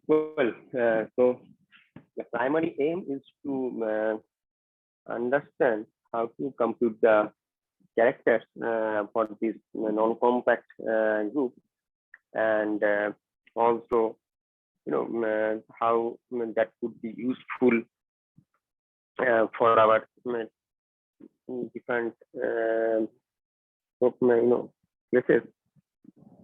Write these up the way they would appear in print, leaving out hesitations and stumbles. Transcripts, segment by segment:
So the primary aim is to understand how to compute the characters for this non-compact group, and also how that could be useful for our different places.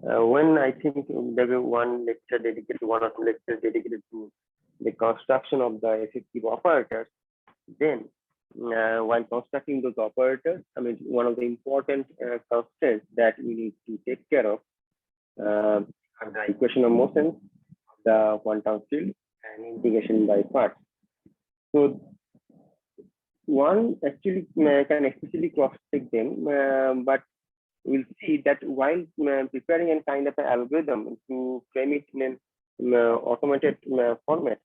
When I think there will one lecture dedicated, one or two lectures dedicated to the construction of the effective operators, then while constructing those operators, I mean, one of the important constants that we need to take care of are the equation of motion, the quantum field, and integration by parts. So one actually can especially cross-check them, but we'll see that while preparing a kind of an algorithm to frame it in an automated format,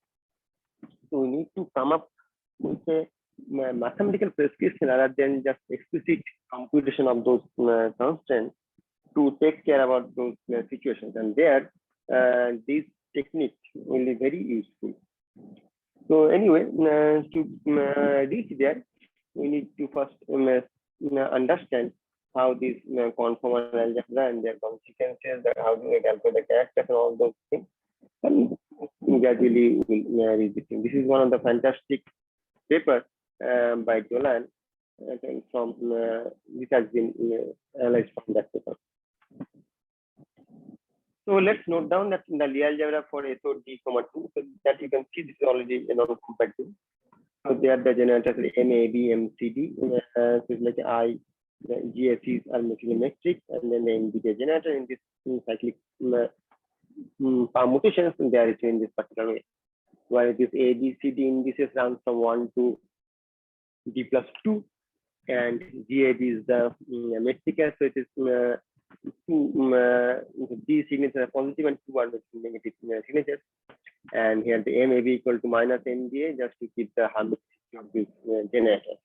so we need to come up with a mathematical prescription rather than just explicit computation of those constants to take care about those situations. And there, this technique will be very useful. So anyway, to reach there, we need to first understand how this conformal algebra and their consequences, how do we calculate the characters and all those things, and gradually we'll reach this thing. This is one of the fantastic papers by Jolan from which has been analyzed from that paper. So let's note down that in the Lie algebra for SOD, 2, so that you can see this is already a non-compact group. So they are the generators MAB, MCD, so it's like I, the GSEs are metric, and then the NBK generator in this cyclic permutations, they are written in this particular way. While this ABCD indices runs from 1 to D plus 2, and GAB is the metric, so it is D signatures are positive and 2 are negative signatures. And here the MAB equal to minus MBA just to keep the harmonic of this generator.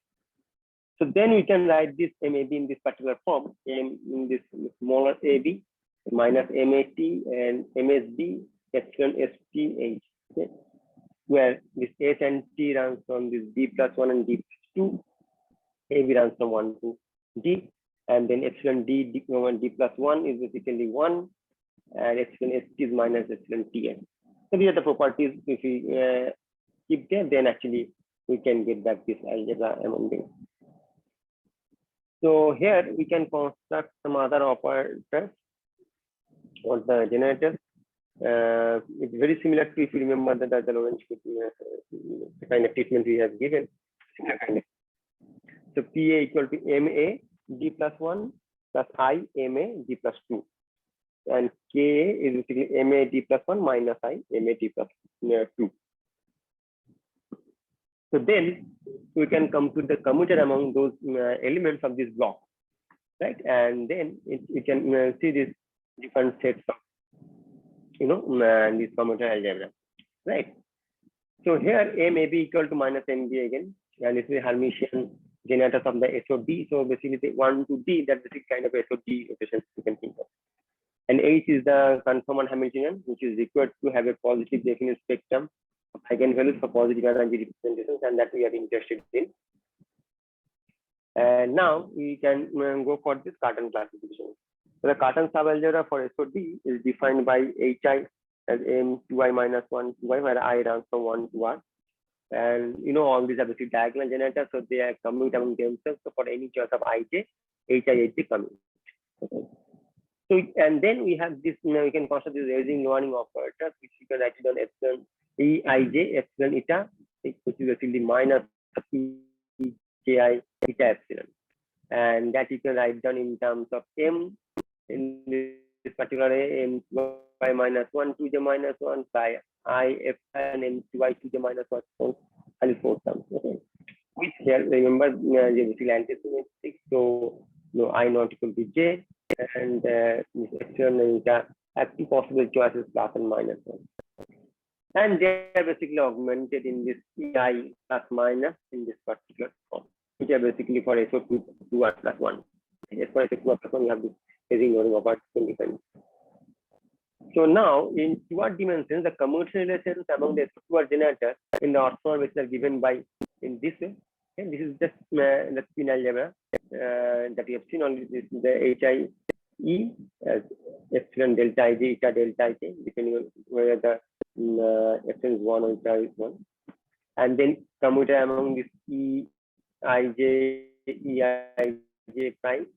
So then we can write this MAB in this particular form, M in this smaller AB minus MAT and MSB epsilon STH, okay? Where this S and T runs from this D plus 1 and D plus 2, AB runs from 1 to D, and then epsilon D plus 1 is basically 1, and epsilon ST is minus epsilon TN. So these are the properties. If we keep them, then actually we can get back this algebra among them. So here we can construct some other operators or the generators. It's very similar to, if you remember, that the Lorentz the kind of treatment we have given. So PA equal to MA D plus 1 plus I MA D plus 2. And Ka is basically MA D plus 1 minus I MA D plus 2. So then we can compute the commutator among those elements of this block, right? And then you can see these different sets of, this commutator algebra, right? So here A may be equal to minus MB again, and this is Hermitian generators of the SOD. So basically the 1 to D, that's the kind of SOD equations you can think of. And H is the conformal Hamiltonian, which is required to have a positive definite spectrum of eigenvalues for positive energy representations, and that we are interested in. And now we can go for this Cartan classification. So the Cartan subalgebra for SOD is defined by HI as M2I minus 1 to I, where I runs from 1 to R. And all these are basically diagonal generators, so they are commute among themselves. So for any choice of IJ, HI commute. Okay. So and then we have this, we can construct this raising lowering operators, which you can write it on epsilon Eij epsilon eta, which is basically minus Ej eta epsilon. And that you can write down in terms of M in this particular M by minus 1 to the minus 1 by I epsilon M to I to the minus 1 and 4 terms. Okay. Which here remember basically antisymmetric, so I not equal to J, and epsilon have two possible choices, plus and minus 1. And they are basically augmented in this I plus minus in this particular form, which are basically for SO2 2R plus 1. Yes, for SO2 plus 1, you have this raising lowering of 25. So now in two dimensions, the commutative relations among the two generators in the orthogonal basis are given by in this way. Okay, this is just the spin algebra that we have seen on this is the HIE as epsilon delta ij, eta delta ij, depending on whether the epsilon is 1 or eta is 1. And then commutator among this EIJ, EIJ prime,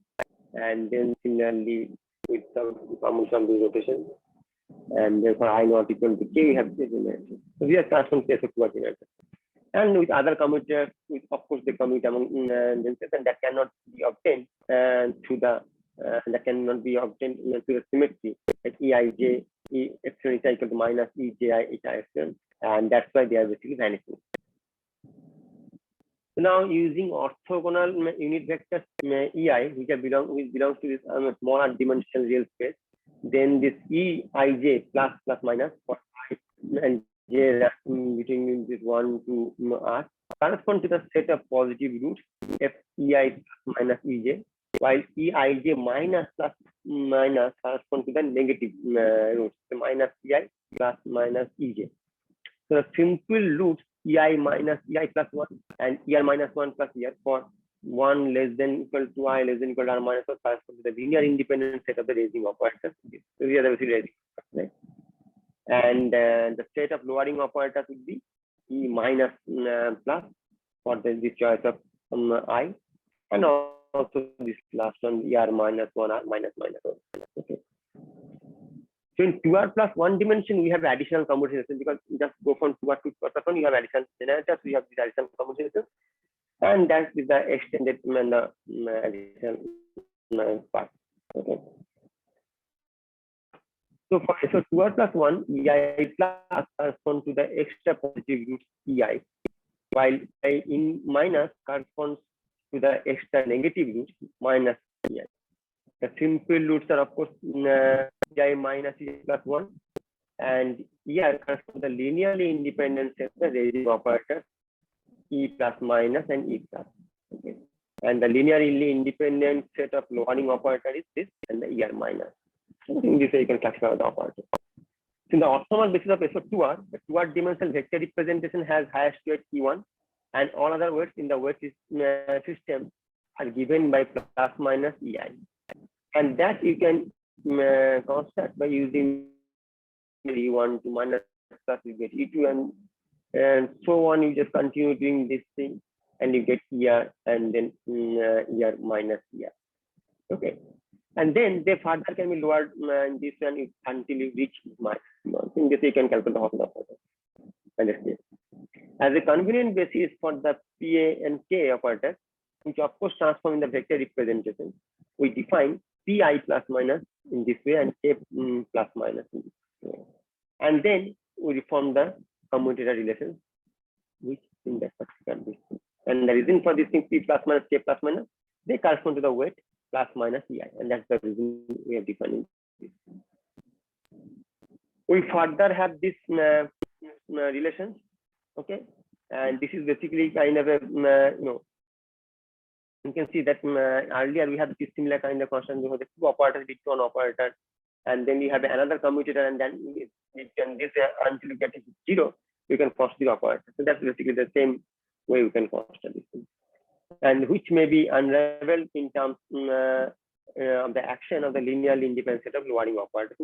and then similarly with some commutator rotation. And therefore I not equal to k, we have this dimension. So we are transformed to coordinate. And with other commuters, with of course the commute among themselves, and that cannot be obtained through the through the symmetry like Eij, E epsilon is equal to minus Eji eta epsilon, and that's why they are basically vanishing. So now using orthogonal unit vectors Ei, which belongs to this smaller dimensional real space, then this Eij plus minus for I and j between this 1 to r correspond to the set of positive roots Fei plus minus Ej, while Eij minus plus minus correspond to the negative roots, the minus Ei plus minus Ej. So the simple roots Ei minus Ei plus 1 and Ei minus 1 plus Ei for 1 less than equal to I less than equal to r minus 1 correspond to the linear independent set of the raising operators. So we are the raising, right? And the set of lowering operators would be E minus plus for this choice of I, and also this last one ER minus 1 R minus 1. Okay. So in 2R plus 1 dimension, we have additional combinations because just go from 2R to 2R plus 1, you have additional generators, we have these additional combinations, and that is the extended and the additional part. Okay. So for 2R plus 1, Ei plus corresponds to the extra positive roots Ei, while Ei in minus corresponds to the extra negative roots minus Ei. The simple roots are of course Ei minus Ei plus 1, and Ei corresponds to the linearly independent set of the raising operators E plus minus and E plus. Okay. And the linearly independent set of lowering operator is this and the ER minus. In this way you can classify the operator. In the orthogonal basis of SO2R, the 2R dimensional vector representation has highest weight E1, and all other weights in the weight system are given by plus minus EI. And that you can construct by using E1 to minus plus, you get E2, and so on. You just continue doing this thing, and you get ER and then ER minus ER. Okay. And then they further can be lowered this one until you reach maximum. In this, you can calculate the Hawking operator. As a convenient basis for the PA and K operators, which of course transform in the vector representation, we define PI plus minus in this way and K plus minus in this way. And then we reform the commutator relations, which in that particular way. And the reason for this thing P plus minus K plus minus, they correspond to the weight plus minus EI, and that's the reason we are defining this. We further have this relations, okay, and this is basically kind of a you can see that earlier we have this similar kind of constant. We have the two operators with one operator, and then you have another commutator, and then you can this until you get it 0, you can construct the operator. So that's basically the same way we can construct this thing, and which may be unraveled in terms of the action of the linearly independent set of lowering operators.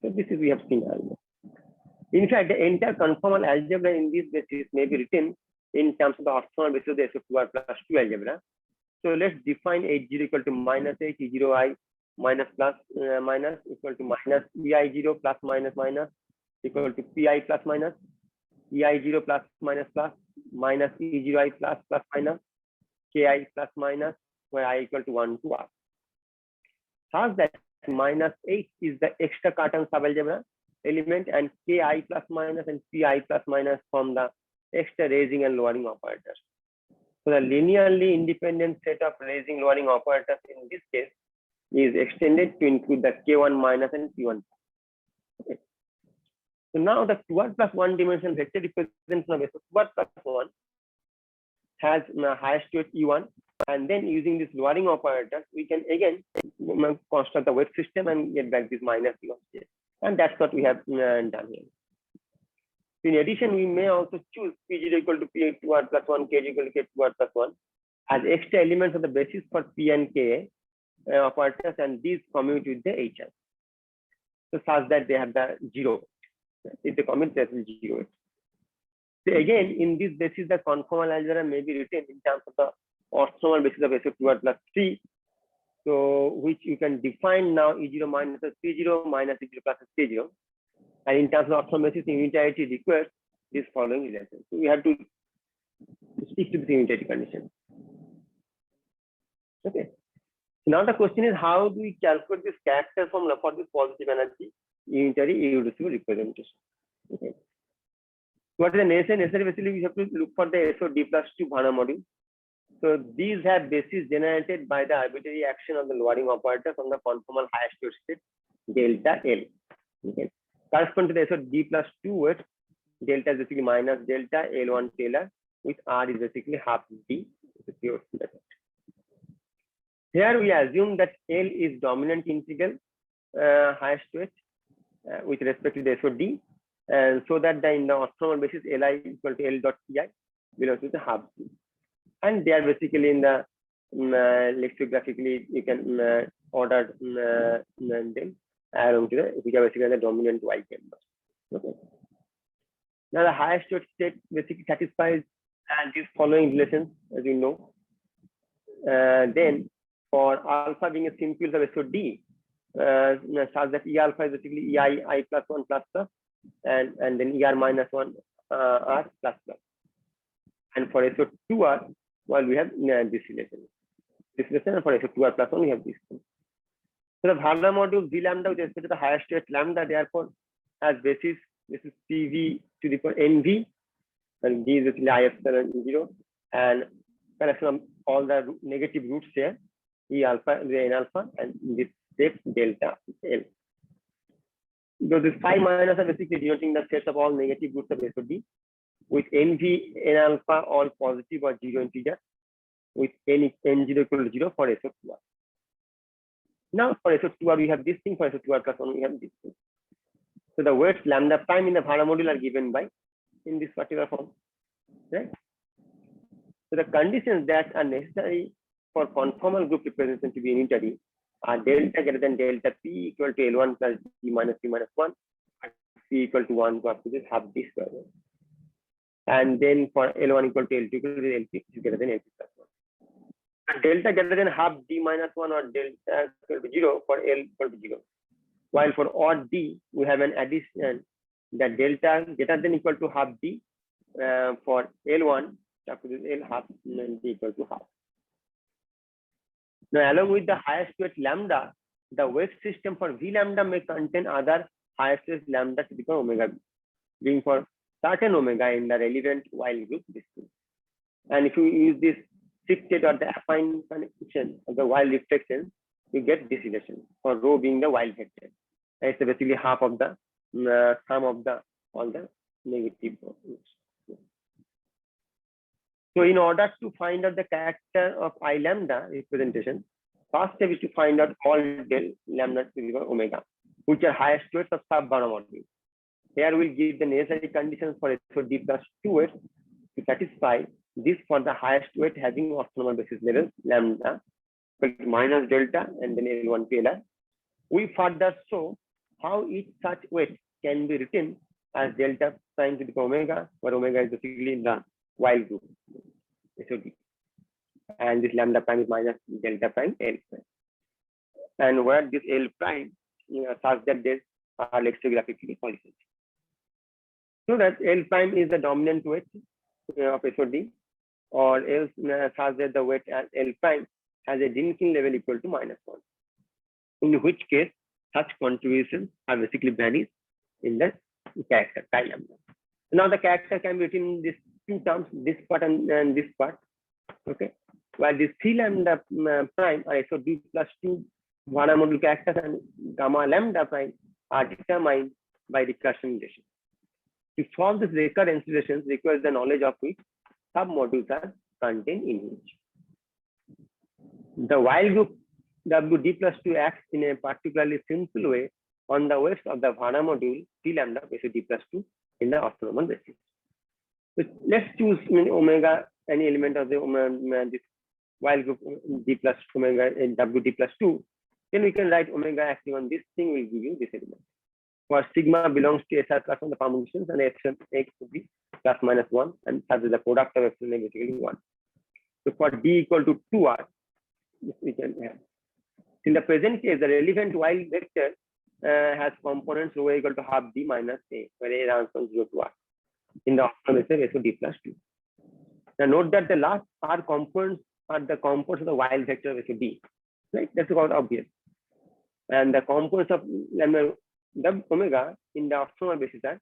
So this is we have seen earlier. In fact, the entire conformal algebra in this basis may be written in terms of the orthogonal basis of the SO2R plus 2 algebra. So let's define H0 equal to minus H, E0I minus plus minus equal to minus EI0 plus minus minus equal to PI plus minus EI0 plus minus E0I plus minus Ki plus minus, where I equal to 1 to R. Such that minus H is the extra Cartan subalgebra element, and Ki plus minus and Pi plus minus from the extra raising and lowering operators. So the linearly independent set of raising lowering operators in this case is extended to include the K1 minus and P1. Okay. So now the 2R plus 1 dimensional vector representation of 2R plus 1 has highest weight E1, and then using this lowering operator, we can again construct the weight system and get back this minus E1. And that's what we have done here. In addition, we may also choose P0 equal to P2R plus 1, K equal to K2R plus 1 as extra elements of the basis for P and K operators, and these commute with the HR. So such that they have the 0. If they commute, that is 0. So again, in this basis, the conformal algebra may be written in terms of the orthonormal basis of SO2R plus 3. So which you can define now E0 minus C0 minus E0 plus C0. And in terms of orthonormal basis, unitarity requires this following relation. So we have to stick to the unitarity condition. Okay. Now the question is, how do we calculate this character formula for this positive energy unitary irreducible representation? Okay. What is the necessary? Basically, we have to look for the SOD plus 2 Vanna module. So these have bases generated by the arbitrary action of the lowering operator from the conformal highest order state delta L. Okay. Correspond to the SOD plus 2 weight, delta is basically minus delta L1 scalar, with R is basically half D. Here we assume that L is dominant integral highest weight with respect to the SOD, and so that in the orthonormal basis Li equal to L dot Pi belongs to the half D. And they are basically in the lexicographically you can order them along to the, which are basically the dominant Y members. Okay. Now the highest state basically satisfies these following relations, as you know. Then for alpha being a simple of SOD, such that E alpha is basically EI I plus 1 plus plus, and then ER minus 1 R plus plus. And for SO2R, well, we have this relation. This relation, and for SO2R plus 1, we have this. So the Vanna module V lambda with respect to the highest state lambda, therefore, as basis, this is PV to the power NV, and D is basically I epsilon 0, and collection of all the negative roots here, E alpha, the N alpha, and this state delta L. So this phi minus are basically denoting the sets of all negative roots of SOD, with NV, N alpha all positive or 0 integer, with N0 equal to 0 for SO2R. Now for SO2R we have this thing, for SO2R plus 1 we have this thing. So the weights lambda prime in the Vanna module are given by in this particular form, right? So the conditions that are necessary for conformal group representation to be unitary are delta greater than delta P equal to L1 plus D minus P minus 1, P equal to 1 to this half D square. And then for L1 equal to L2 equal to LP, which is greater than LP plus 1. And delta greater than half D minus 1 or delta equal to 0 for L equal to 0. While for odd D, we have an addition that delta greater than equal to half D for L1, after this L half D equal to half. Now, along with the highest weight lambda, the weight system for V lambda may contain other highest weight lambda to the power omega, being for certain omega in the relevant wild group distance. And if you use this shifted or the affine connection of the wild reflection, you get this relation for rho being the wild vector. And it's basically half of the sum of the all the negative groups. So in order to find out the character of I lambda representation, first step is to find out all del lambda to the power omega, which are highest weights of sub-Vanna module. Here we'll give the necessary conditions for SOD plus 2 weights to satisfy this for the highest weight having orthonormal basis levels lambda minus delta and then L1 PLR. We further show how each such weight can be written as delta prime to the omega, where omega is basically in the wild group SOD, and this lambda prime is minus delta prime L prime, and where this L prime such that they are lexicographically polycentric. So that L prime is the dominant weight of SOD, or else such that the weight as L prime has a diminishing level equal to -1, in which case such contributions are basically vanished in the character chi lambda. Now the character can be written in these two terms, this part and this part. Okay, while this 3 lambda prime are SOD plus 2 Vanna module characters and gamma lambda prime are determined by recursion relation. To solve this recurrence relations requires the knowledge of which sub-modules are contained in each. The wild group WD plus 2 acts in a particularly simple way on the weights of the Vana module T lambda base D plus 2 in the orthonormal basis. So let's choose omega, any element of the this while group D plus omega and WD plus 2. Then we can write omega acting on this thing will give you this element. For sigma belongs to SR plus on the permutations and epsilon x would be plus minus 1 and such is the product of epsilon is basically 1. So for D equal to 2R, we can have. In the present case, the relevant while vector has components rho equal to half D minus A, where A runs from 0 to R. In the orthonormal basis, so D plus 2. Now note that the last R components are the components of the while vector ratio D. Right? That's quite obvious. And the components of lambda the omega in the orthonormal basis are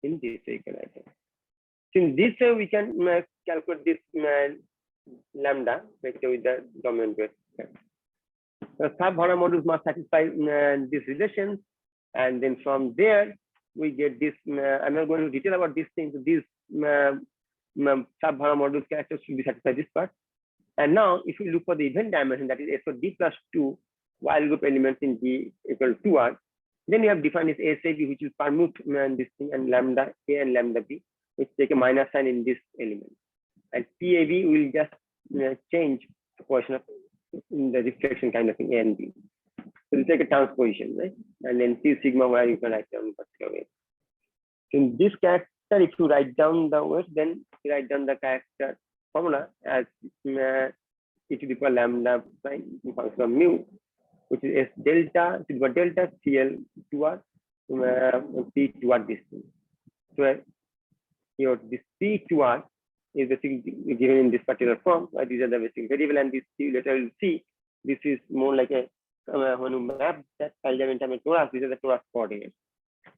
in this equalizer. So in this way, we can calculate this lambda vector with the dominant weight. The sub-Vana modules must satisfy these relations, and then from there we get this. I'm not going to detail about these things. These sub-Vana modules characters should be satisfied this part. And now, if we look for the event dimension, that is S for D plus 2 while group elements in D equal to 2R, then we have defined this SAB, which will permute this thing and lambda A and lambda B, which take a minus sign in this element. And PAB will just change the portion of in the reflection kind of thing A and B. So it's like a transposition, right? And then C sigma where you can write down in particular way. In this character, if you write down the words, then you write down the character formula as e to the power lambda prime function of mu, which is S delta to the power delta CL 2R P 2R this thing. So your this P 2R is basically given in this particular form. These are the basic variable, and this later we'll see. This is more like a when you map that algebra in terms of torus, these are the torus coordinates,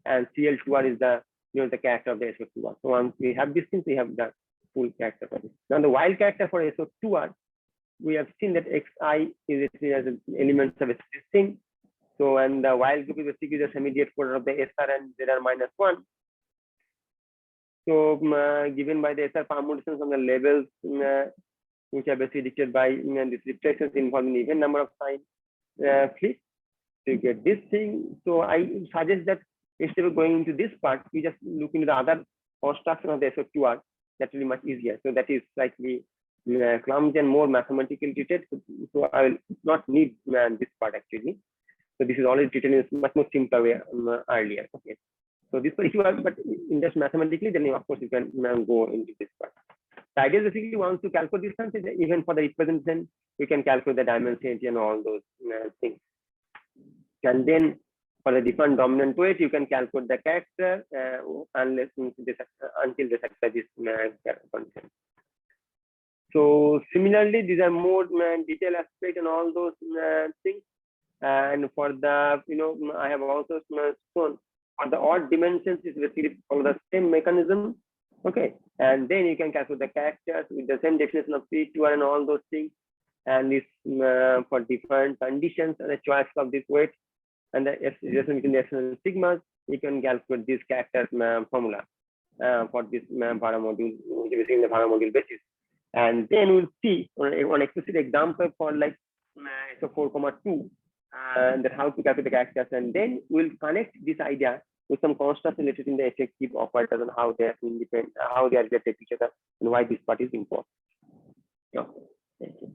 and CL2R is the the character of the SO2R. So once we have these things, we have the full character for this. Now the wild character for SO2R, we have seen that Xi is as an element of this thing. So and the wild group is basically the semi-dead quarter of the SR and ZR minus 1. So given by the SR permutations on the levels which are basically dictated by these reflections involving even number of sign flips, so you get this thing. So I suggest that instead of going into this part, we just look into the other construction of the SO2R. That will be much easier. So that is slightly clumsy and more mathematically treated. So I will not need this part actually. So this is already treated in a much more simpler way earlier. Okay. So this part, if you are, but in just mathematically, then of course you can go into this part. The idea is basically once you calculate distance, even for the representation, you can calculate the dimensionality and all those things. And then for the different dominant weight, you can calculate the character unless until they satisfy this condition. So similarly, these are more detailed aspect and all those things. And for the I have also shown for the odd dimensions is basically follow the same mechanism. Okay, and then you can calculate the characters with the same definition of P2R and all those things. And this for different conditions and the choice of this weight and the relation between the epsilon and sigmas, you can calculate this character formula for this Vana module, which is in the Vana module basis. And then we'll see on explicit example for like so 4,2 and how to calculate the characters, and then we'll connect this idea with some constructs related in the effective operators and how they are independent, how they are related to each other, and why this part is important. Okay. Thank you.